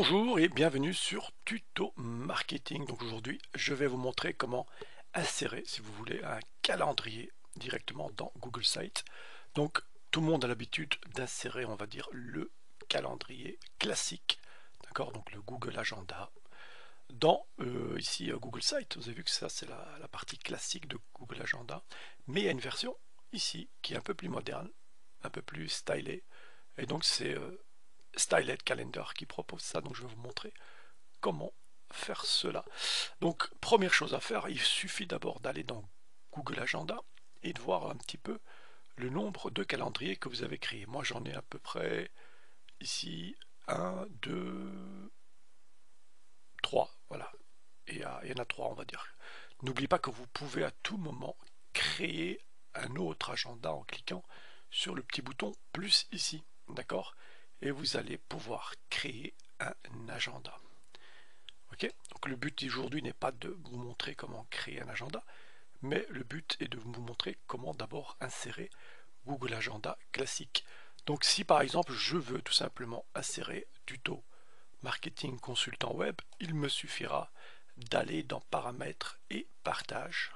Bonjour et bienvenue sur Tuto Marketing. Donc aujourd'hui, je vais vous montrer comment insérer, si vous voulez, un calendrier directement dans Google Sites. Donc tout le monde a l'habitude d'insérer, on va dire, le calendrier classique, d'accord, donc le Google Agenda, dans ici Google Sites. Vous avez vu que ça, c'est la partie classique de Google Agenda. Mais il y a une version ici qui est un peu plus moderne, un peu plus stylée. Et donc c'est Styled Calendar qui propose ça, donc je vais vous montrer comment faire cela. Donc première chose à faire, il suffit d'abord d'aller dans Google Agenda et de voir un petit peu le nombre de calendriers que vous avez créés. Moi j'en ai à peu près ici 1, 2, 3, voilà. Et il y en a 3 on va dire. N'oubliez pas que vous pouvez à tout moment créer un autre agenda en cliquant sur le petit bouton plus ici, d'accord? Et vous allez pouvoir créer un agenda. Ok, donc le but d'aujourd'hui n'est pas de vous montrer comment créer un agenda, mais le but est de vous montrer comment d'abord insérer Google Agenda classique. Donc si par exemple je veux tout simplement insérer tuto marketing consultant web, il me suffira d'aller dans paramètres et partage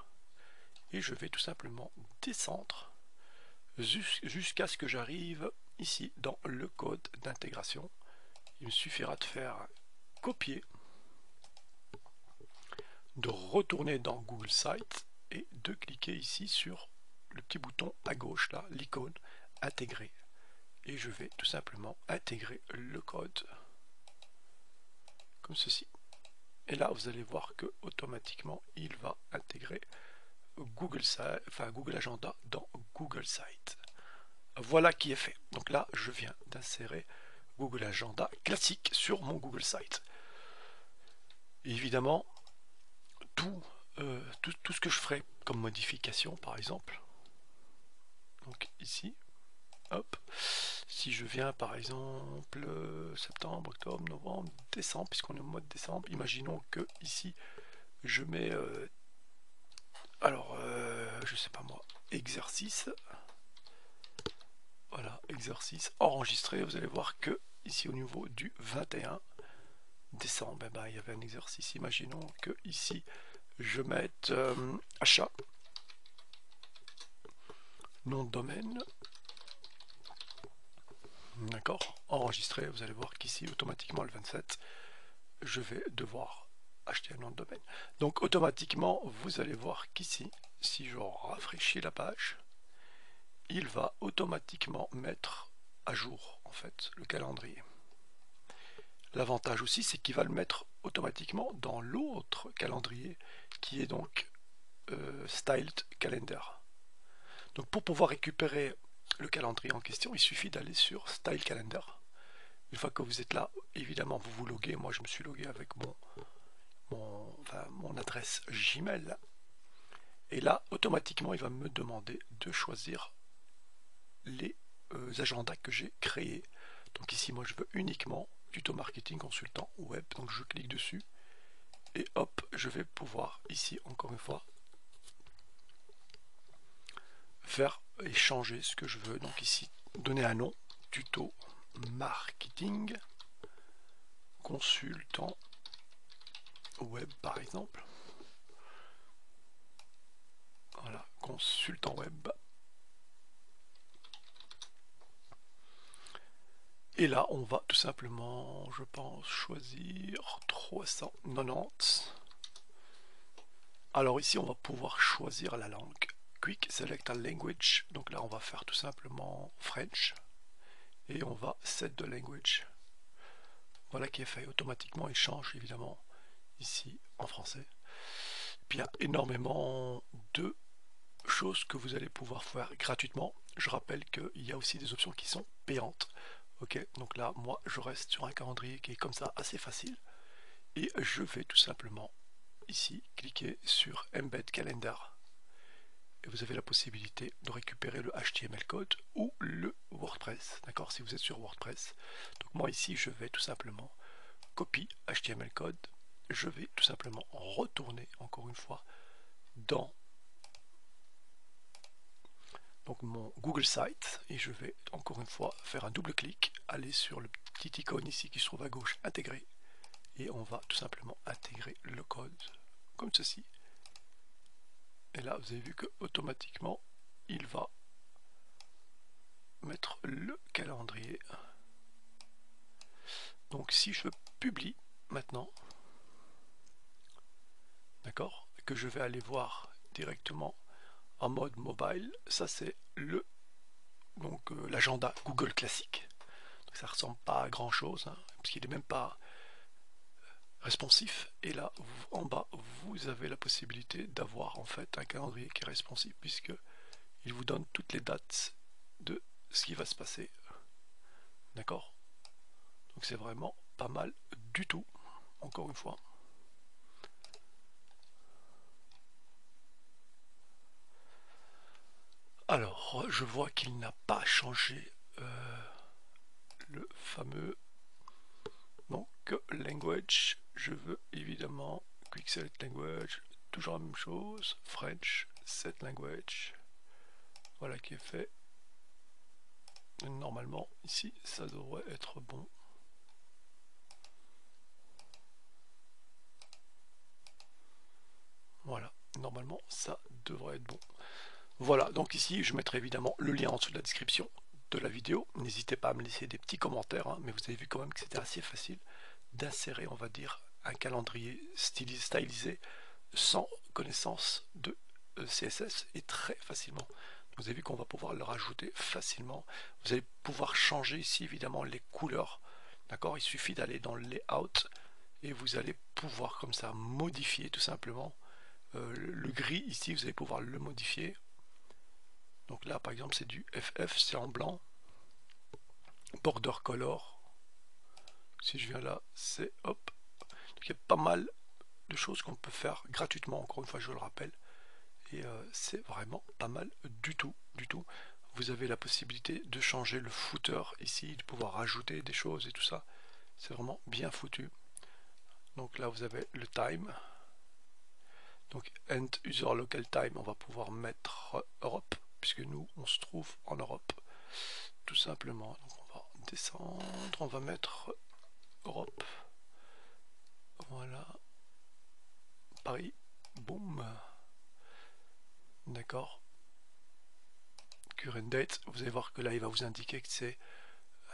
et je vais tout simplement descendre jusqu'à ce que j'arrive ici dans le code d'intégration. Il me suffira de faire copier, de retourner dans Google Sites et de cliquer ici sur le petit bouton à gauche là, l'icône intégrer. Et je vais tout simplement intégrer le code comme ceci. Et là vous allez voir que automatiquement il va intégrer Google Agenda dans Google Sites. Voilà qui est fait. Donc là je viens d'insérer Google Agenda classique sur mon Google Site. Et évidemment, tout ce que je ferai comme modification, par exemple, donc ici, hop, si je viens par exemple septembre, octobre, novembre, décembre, puisqu'on est au mois de décembre, imaginons que ici je mets, je sais pas moi, exercice, voilà, exercice enregistré, vous allez voir que ici au niveau du 21 décembre, il y avait un exercice. Imaginons que ici je mette achat, nom de domaine, d'accord, enregistré. Vous allez voir qu'ici automatiquement le 27 je vais devoir acheter un nom de domaine. Donc automatiquement vous allez voir qu'ici si je rafraîchis la page, il va automatiquement mettre à jour en fait le calendrier. L'avantage aussi, c'est qu'il va le mettre automatiquement dans l'autre calendrier qui est donc Styled Calendar. Donc pour pouvoir récupérer le calendrier en question, il suffit d'aller sur Style Calendar. Une fois que vous êtes là, évidemment vous vous loguez. Moi je me suis logué avec mon adresse Gmail. Et là, automatiquement, il va me demander de choisir les agendas que j'ai créés. Donc ici, moi je veux uniquement tuto marketing consultant web. Donc je clique dessus et hop, je vais pouvoir ici encore une fois faire et changer ce que je veux. Donc ici, donner un nom, tuto marketing consultant web par exemple. Voilà, consultant web. Et là, on va tout simplement, je pense, choisir 390. Alors ici, on va pouvoir choisir la langue. Quick Select a Language. Donc là, on va faire tout simplement French. Et on va Set the Language. Voilà qui est fait. Automatiquement, il change évidemment ici en français. Puis il y a énormément de choses que vous allez pouvoir faire gratuitement. Je rappelle qu'il y a aussi des options qui sont payantes. Ok, donc là, moi, je reste sur un calendrier qui est comme ça, assez facile. Et je vais tout simplement ici cliquer sur Embed Calendar. Et vous avez la possibilité de récupérer le HTML code ou le WordPress, d'accord, si vous êtes sur WordPress. Donc moi ici, je vais tout simplement copie HTML code. Je vais tout simplement retourner encore une fois dans donc mon Google Site et je vais encore une fois faire un double clic, aller sur le petit icône ici qui se trouve à gauche, intégrer, et on va tout simplement intégrer le code comme ceci. Et là vous avez vu que automatiquement il va mettre le calendrier. Donc si je publie maintenant, d'accord, que je vais aller voir directement en mode mobile, ça c'est le l'agenda Google classique. Donc, ça ressemble pas à grand chose, hein, parce qu'il n'est même pas responsif. Et là en bas vous avez la possibilité d'avoir en fait un calendrier qui est responsif, puisque il vous donne toutes les dates de ce qui va se passer. D'accord, donc c'est vraiment pas mal du tout, encore une fois. Alors, je vois qu'il n'a pas changé le fameux donc language. Je veux évidemment quick select language, toujours la même chose, French, set language. Voilà qui est fait. Normalement, ici, ça devrait être bon. Voilà, normalement, ça devrait être bon. Voilà, donc ici, je mettrai évidemment le lien en dessous de la description de la vidéo. N'hésitez pas à me laisser des petits commentaires, hein, mais vous avez vu quand même que c'était assez facile d'insérer, on va dire, un calendrier stylisé sans connaissance de CSS et très facilement. Vous avez vu qu'on va pouvoir le rajouter facilement. Vous allez pouvoir changer ici évidemment les couleurs. D'accord, il suffit d'aller dans le layout et vous allez pouvoir comme ça modifier tout simplement. Le gris ici, vous allez pouvoir le modifier. Donc là par exemple c'est du FF, c'est en blanc. Border color. Si je viens là, c'est hop. Donc il y a pas mal de choses qu'on peut faire gratuitement, encore une fois je le rappelle. Et c'est vraiment pas mal du tout, Vous avez la possibilité de changer le footer ici, de pouvoir rajouter des choses et tout ça. C'est vraiment bien foutu. Donc là vous avez le time. Donc end user local time, on va pouvoir mettre Europe, puisque nous on se trouve en Europe. Tout simplement. Donc on va descendre, on va mettre Europe. Voilà. Paris. Boum. D'accord. Current date, vous allez voir que là il va vous indiquer que c'est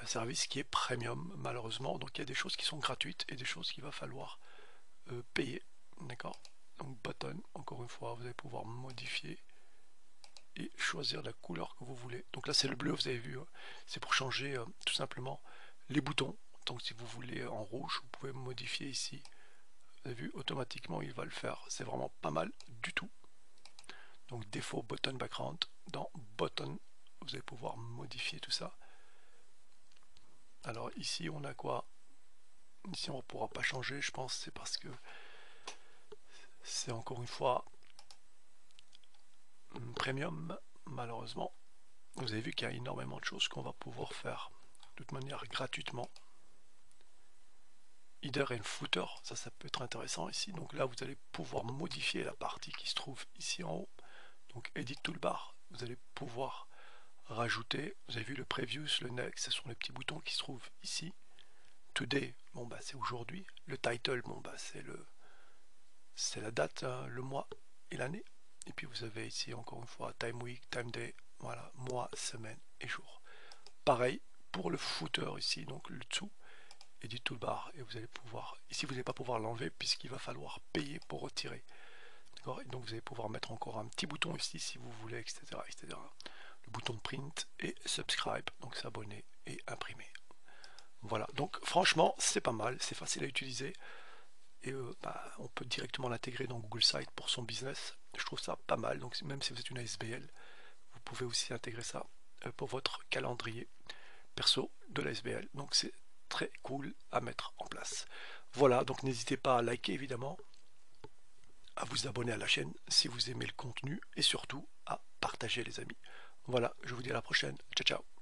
un service qui est premium malheureusement, donc il y a des choses qui sont gratuites et des choses qu'il va falloir payer. D'accord. Donc button, encore une fois, vous allez pouvoir modifier et choisir la couleur que vous voulez. Donc là c'est le bleu, vous avez vu, hein. C'est pour changer tout simplement les boutons. Donc si vous voulez en rouge, vous pouvez modifier ici. Vous avez vu, automatiquement il va le faire. C'est vraiment pas mal du tout. Donc défaut button background, dans button vous allez pouvoir modifier tout ça. Alors ici on a quoi? Ici on ne pourra pas changer, je pense, c'est parce que c'est encore une fois premium malheureusement. Vous avez vu qu'il y a énormément de choses qu'on va pouvoir faire de toute manière gratuitement. Header and footer, ça peut être intéressant ici. Donc là vous allez pouvoir modifier la partie qui se trouve ici en haut. Donc edit toolbar, vous allez pouvoir rajouter, vous avez vu le previous, le next, ce sont les petits boutons qui se trouvent ici. Today, bon bah c'est aujourd'hui. Le title, bon bah c'est la date, hein, le mois et l'année. Et puis vous avez ici encore une fois time week, time day, voilà, mois, semaine et jour. Pareil pour le footer ici, donc le dessous, edit toolbar, et vous allez pouvoir, ici vous n'allez pas pouvoir l'enlever puisqu'il va falloir payer pour retirer. D'accord, et donc vous allez pouvoir mettre encore un petit bouton ici si vous voulez, etc., etc. Le bouton print et subscribe, donc s'abonner et imprimer. Voilà, donc franchement c'est pas mal, c'est facile à utiliser et on peut directement l'intégrer dans Google Sites pour son business. Je trouve ça pas mal, donc même si vous êtes une ASBL, vous pouvez aussi intégrer ça pour votre calendrier perso de l'ASBL. Donc c'est très cool à mettre en place. Voilà, donc n'hésitez pas à liker évidemment, à vous abonner à la chaîne si vous aimez le contenu et surtout à partager les amis. Voilà, je vous dis à la prochaine. Ciao ciao.